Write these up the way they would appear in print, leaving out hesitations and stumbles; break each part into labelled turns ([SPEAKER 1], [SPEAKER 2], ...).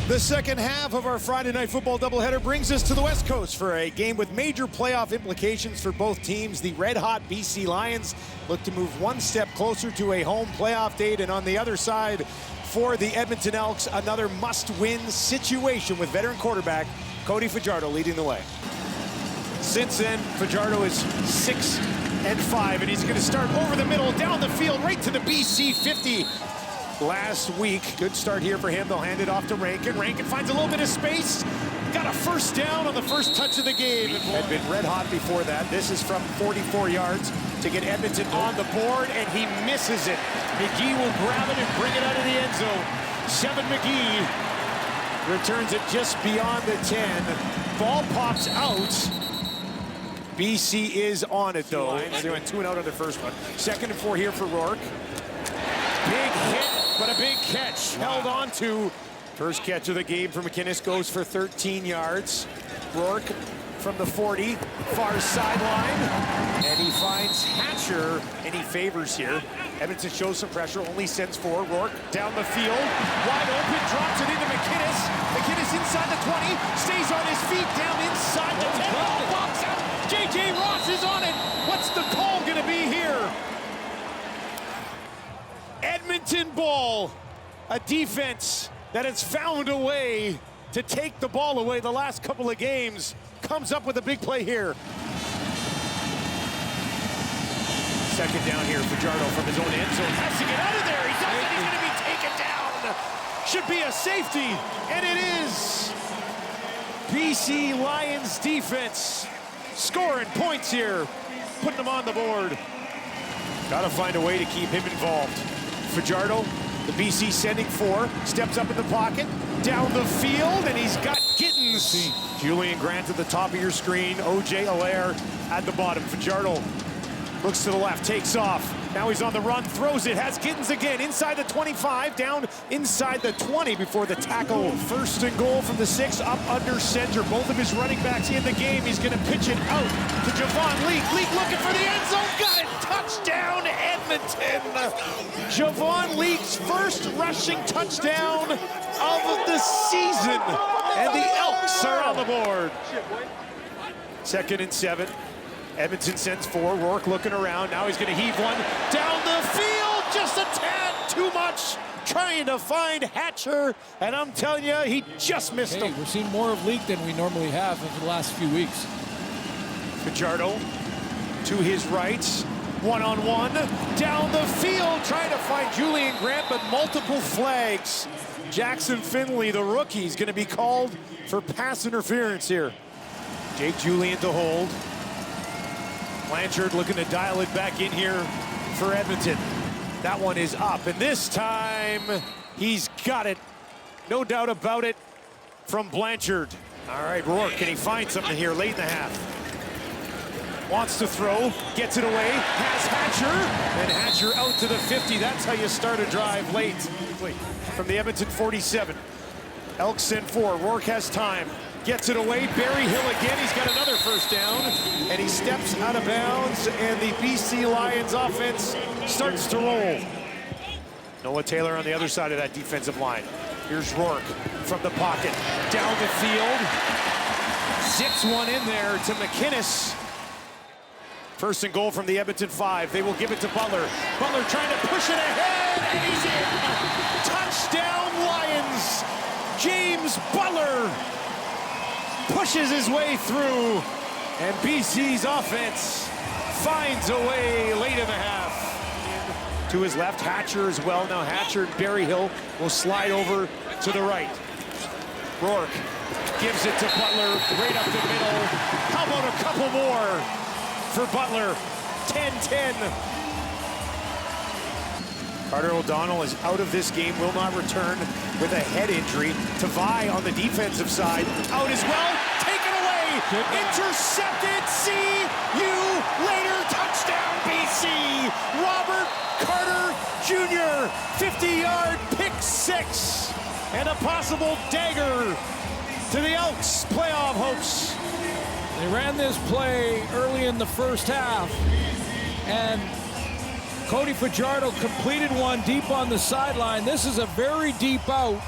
[SPEAKER 1] The second half of our Friday night football doubleheader brings us to the West Coast for a game with major playoff implications for both teams. The red-hot BC Lions look to move one step closer to a home playoff date, and on the other side, for the Edmonton Elks, another must-win situation with veteran quarterback Cody Fajardo leading the way. Since then, Fajardo is 6-5, and he's going to start over the middle, down the field, right to the BC 50. Last week, good start here for him. They'll hand it off to Rankin. Rankin finds a little bit of space. Got a first down on the first touch of the game. Had been red hot before that. This is from 44 yards to get Edmonton on the board, and he misses it. McGee will grab it and bring it out of the end zone. 7 McGee returns it just beyond the 10. Ball pops out. BC is on it, though. They went 2 and out on the first one. 2nd and 4 here for Rourke. Big hit, but a big catch. Held on to. First catch of the game for McInnes goes for 13 yards. Rourke from the 40, far sideline. And he finds Hatcher, and he favors here. Edmonton shows some pressure, only sends 4. Rourke down the field, wide open, drops it into McInnes. McInnes inside the 20, stays on his feet, down inside the 10. Ball pops out. J.J. Ross is on it. What's the call going to be here? Edmonton ball, a defense that has found a way to take the ball away the last couple of games, comes up with a big play here. Second down here, Fajardo from his own end zone, has to get out of there. He doesn't, he's going to be taken down. Should be a safety, and it is. BC Lions defense scoring points here, putting them on the board. Got to find a way to keep him involved. Fajardo, the BC sending 4, steps up in the pocket, down the field, and he's got Gittens. Julian Grant at the top of your screen, O.J. Allaire at the bottom. Fajardo looks to the left, takes off. Now he's on the run, throws it, has Gittens again, inside the 25, down inside the 20 before the tackle. 1st and goal from the 6, up under center. Both of his running backs in the game. He's gonna pitch it out to Javon Leak. Leak looking for the end zone, got it! Touchdown, Edmonton! Javon Leak's first rushing touchdown of the season, and the Elks are on the board. 2nd and 7. Edmonton sends 4. Rourke looking around. Now he's going to heave one down the field. Just a tad too much. Trying to find Hatcher, and I'm telling you, he just missed him.
[SPEAKER 2] We're seeing more of Leak than we normally have over the last few weeks.
[SPEAKER 1] Fajardo to his right. One-on-one down the field, trying to find Julian Grant, but multiple flags. Jackson Finley, the rookie, is going to be called for pass interference here. Jake Julian to hold. Blanchard looking to dial it back in here for Edmonton. That one is up, and this time he's got it. No doubt about it from Blanchard. All right, Rourke, can he find something here late in the half? Wants to throw, gets it away, has Hatcher, and Hatcher out to the 50. That's how you start a drive late. From the Edmonton 47. Elks send 4, Rourke has time. Gets it away, Barry Hill again, he's got another first down, and he steps out of bounds, and the BC Lions offense starts to roll. Noah Taylor on the other side of that defensive line. Here's Rourke from the pocket, down the field, zips one in there to McInnes. 1st and goal from the Edmonton 5, they will give it to Butler. Butler trying to push it ahead, and he's in. Touchdown Lions, James Butler pushes his way through, and BC's offense finds a way late in the half. To his left, Hatcher as well. Now Hatcher and Barry Hill will slide over to the right. Rourke gives it to Butler right up the middle. How about a couple more for Butler? 10-10. Carter O'Donnell is out of this game, will not return with a head injury. Tavai on the defensive side, out as well, taken away, intercepted, see you later, touchdown BC! Robert Carter Jr., 50-yard pick 6, and a possible dagger to the Elks' playoff hopes.
[SPEAKER 2] They ran this play early in the first half, and Cody Fajardo completed one deep on the sideline. This is a very deep out.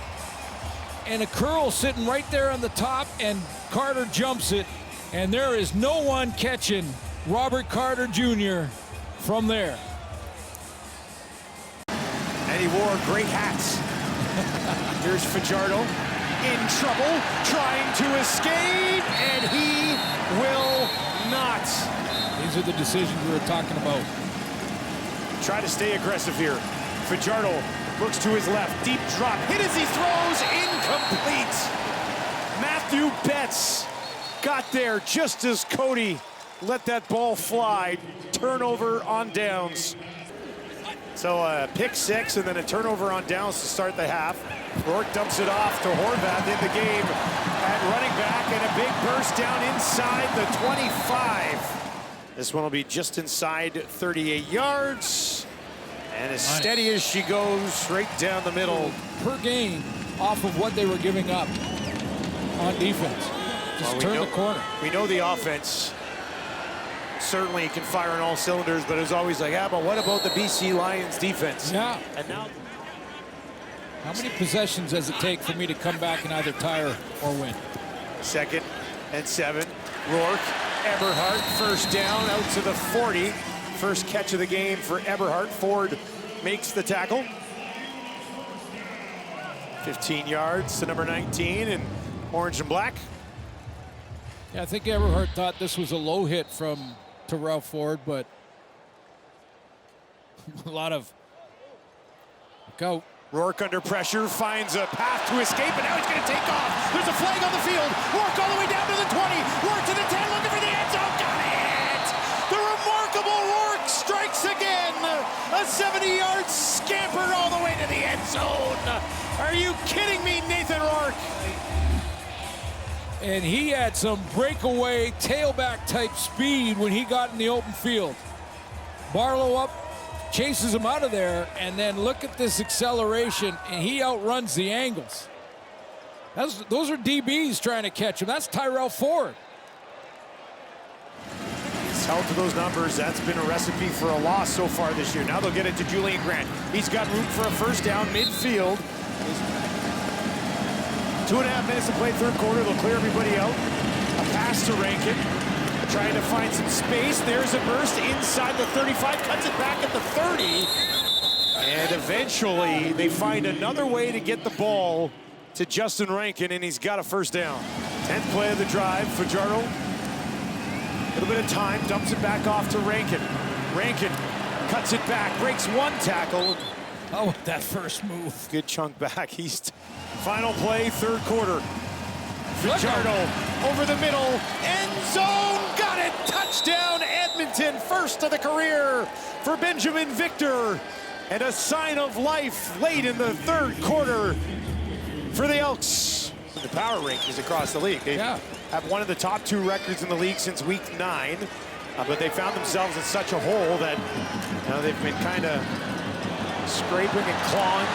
[SPEAKER 2] and a curl sitting right there on the top, and Carter jumps it, and there is no one catching Robert Carter Jr. from there.
[SPEAKER 1] And he wore great hats. Here's Fajardo in trouble, trying to escape, and he will not.
[SPEAKER 2] These are the decisions we were talking about.
[SPEAKER 1] Try to stay aggressive here. Fajardo looks to his left, deep drop, hit as he throws, incomplete. Matthew Betts got there just as Cody let that ball fly. Turnover on downs. So a pick six and then a turnover on downs to start the half. Rourke dumps it off to Horvath in the game at running back, and a big burst down inside the 25. This one will be just inside 38 yards. And as steady as she goes, right down the middle.
[SPEAKER 2] Per game off of what they were giving up on defense. Just turn the corner.
[SPEAKER 1] We know the offense certainly can fire on all cylinders, but it was always like, yeah, but what about the BC Lions defense?
[SPEAKER 2] Yeah.
[SPEAKER 1] And now,
[SPEAKER 2] how many possessions does it take for me to come back and either tire or win?
[SPEAKER 1] 2nd and 7. Rourke, Eberhardt, first down out to the 40. First catch of the game for Eberhardt. Ford makes the tackle. 15 yards to number 19 in orange and black.
[SPEAKER 2] Yeah, I think Eberhardt thought this was a low hit from Terrell Ford, but a lot of go.
[SPEAKER 1] Rourke under pressure, finds a path to escape, and now he's going to take off. There's a flag on the field. Rourke all the way down to the 20. Rourke to the 10, looking for the end zone. Got it! The remarkable Rourke strikes again. A 70-yard scamper all the way to the end zone. Are you kidding me, Nathan Rourke?
[SPEAKER 2] And he had some breakaway tailback type speed when he got in the open field. Barlow up, chases him out of there, and then look at this acceleration, and he outruns the angles. Those are DBs trying to catch him. That's Tyrell Ford.
[SPEAKER 1] He's held to those numbers. That's been a recipe for a loss so far this year. Now they'll get it to Julian Grant. He's got room for a first down midfield. 2.5 minutes to play third quarter. They'll clear everybody out. A pass to Rankin. Trying to find some space. There's a burst inside the 35. Cuts it back at the 30. And eventually they find another way to get the ball to Justin Rankin, and he's got a first down. 10th play of the drive. Fajardo. A little bit of time. Dumps it back off to Rankin. Rankin cuts it back. Breaks one tackle.
[SPEAKER 2] Oh, that first move.
[SPEAKER 1] Good chunk back. Final play, third quarter. Fajardo over the middle, end zone, got it, touchdown Edmonton, first of the career for Benjamin Victor, and a sign of life late in the third quarter for the Elks. The power rankings across the league. They have one of the top 2 records in the league since week 9, but they found themselves in such a hole that they've been kind of scraping and clawing.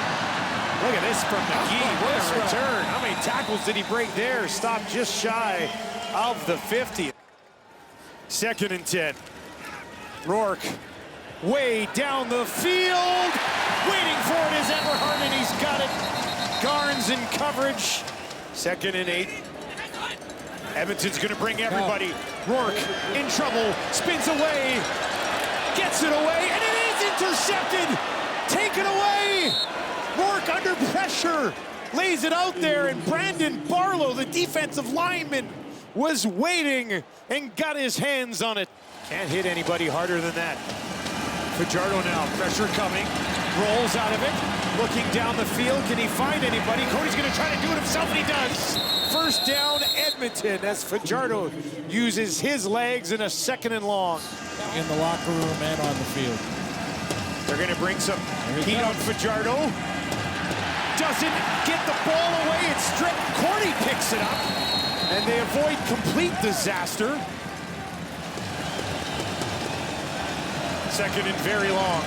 [SPEAKER 1] Look at this from McGee. What a return. How many tackles did he break there? Stopped just shy of the 50. 2nd and 10. Rourke way down the field. Waiting for it is Eberhardt, and he's got it. Garnes in coverage. 2nd and 8. Edmonton's going to bring everybody. Rourke in trouble. Spins away. Gets it away, and it is intercepted. Taken away. Rourke under pressure, lays it out there, and Brandon Barlow, the defensive lineman, was waiting and got his hands on it. Can't hit anybody harder than that. Fajardo now, pressure coming, rolls out of it, looking down the field. Can he find anybody? Cody's going to try to do it himself, and he does. First down, Edmonton, as Fajardo uses his legs in a 2nd and long.
[SPEAKER 2] In the locker room and on the field.
[SPEAKER 1] They're going to bring some heat on Fajardo. Doesn't get the ball away. It's stripped. Cordy picks it up, and they avoid complete disaster. 2nd and very long.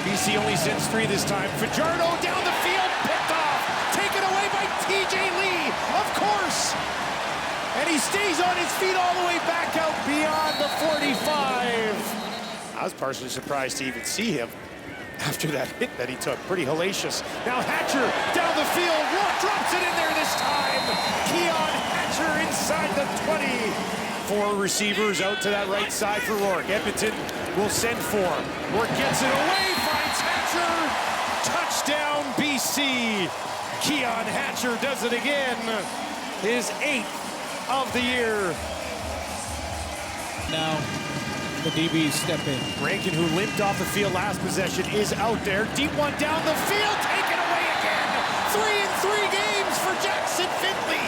[SPEAKER 1] BC only sends 3 this time. Fajardo down the field, picked off. Taken away by TJ Lee, of course. And he stays on his feet all the way back out beyond the 45. I was partially surprised to even see him. after that hit that he took. Pretty hellacious. Now Hatcher down the field. Rourke drops it in there this time. Keon Hatcher inside the 20. 4 receivers out to that right side for Rourke. Edmonton will send 4. Rourke gets it away, finds Hatcher. Touchdown, BC. Keon Hatcher does it again. His 8th of the year.
[SPEAKER 2] Now the DBs step in.
[SPEAKER 1] Rankin, who limped off the field last possession, is out there. Deep one down the field, taken away again. 3 in 3 games for Jackson Finley.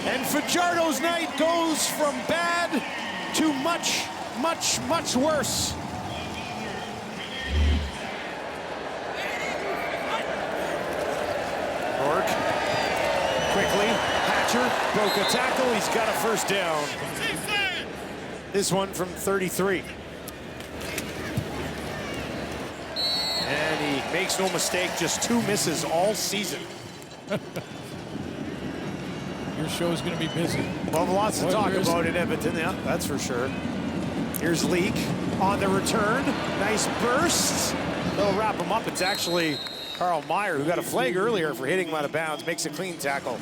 [SPEAKER 1] And Fajardo's night goes from bad to much, much, much worse. Rourke, quickly, Hatcher broke a tackle, he's got a first down. This one from 33. And he makes no mistake, just 2 misses all season.
[SPEAKER 2] Your show's going to be busy.
[SPEAKER 1] Well, lots to talk about in Edmonton, yeah, that's for sure. Here's Leak on the return. Nice burst. They'll wrap him up. It's actually Carl Meyer, who got a flag earlier for hitting him out of bounds, makes a clean tackle.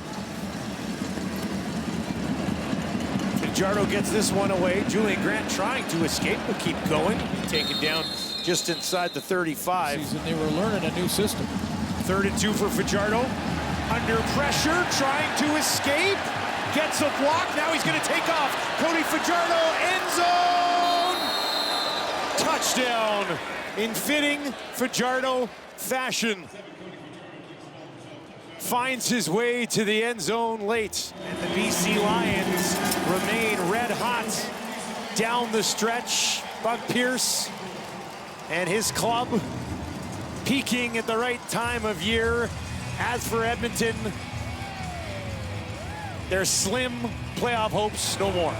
[SPEAKER 1] Fajardo gets this one away. Julian Grant trying to escape, will keep going. Taken down just inside the 35.
[SPEAKER 2] Season they were learning a new system.
[SPEAKER 1] 3rd and 2 for Fajardo. Under pressure, trying to escape. Gets a block, now he's gonna take off. Cody Fajardo, end zone! Touchdown in fitting Fajardo fashion. Finds his way to the end zone late. And the BC Lions remain red hot down the stretch. Buck Pierce and his club peaking at the right time of year. As for Edmonton, their slim playoff hopes no more.